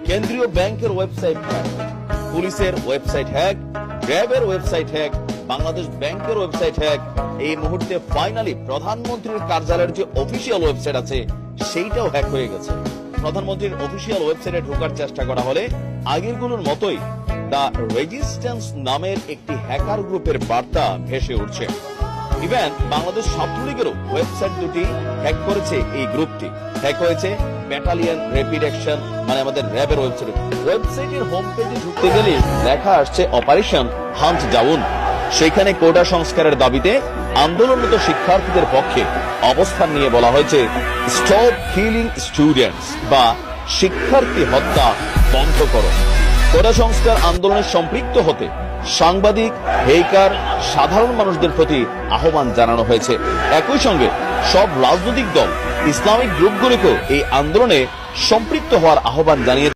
কেন্দ্রীয় ব্যাংকের website hack, পুলিশের ওয়েবসাইট হ্যাক, র্যাবের ওয়েবসাইট হ্যাক, বাংলাদেশ ব্যাংকের ওয়েবসাইট হ্যাক। এই মুহূর্তে ফাইনালি প্রধানমন্ত্রীর কার্যালয়ের যে অফিসিয়াল ওয়েবসাইট আছে সেইটাও হ্যাক হয়ে গেছে। প্রধানমন্ত্রীর অফিসিয়াল ওয়েবসাইটে ঢোকার চেষ্টা করা হলে আগেরগুলোর মতোই দ্য রেজিস্ট্যান্স নামের একটি হ্যাকার গ্রুপের বার্তা ভেসে উঠছে। ইভেন বাংলাদেশ ছাত্রলীগেরও ওয়েবসাইট দুটি হ্যাক করেছে এই গ্রুপটি। হ্যাক হয়েছে ব্যাটালিয়ন র্যাপিড অ্যাকশন মানে আমাদের র্যাবের ওয়েবসাইটের হোম পেজে ঢুকতে গেলে লেখা আসছে অপারেশন হান্ট ডাউন। সেখানে কোটা সংস্কারের দাবিতে আন্দোলনরত শিক্ষার্থীদের পক্ষে অবস্থান নিয়ে বলা হয়েছে স্টপ কিলিং স্টুডেন্টস বা শিক্ষার্থী হত্যা বন্ধ করো। কোটা সংস্কার আন্দোলনে সম্পৃক্ত হতে সাংবাদিক, হ্যাকার, সাধারণ মানুষদের প্রতি আহ্বান জানানো হয়েছে। একই সঙ্গে সব রাজনৈতিক দল, ইসলামিক গ্রুপগুলিকেও এই আন্দোলনে সম্পৃক্ত হওয়ার আহ্বান জানিয়েছে।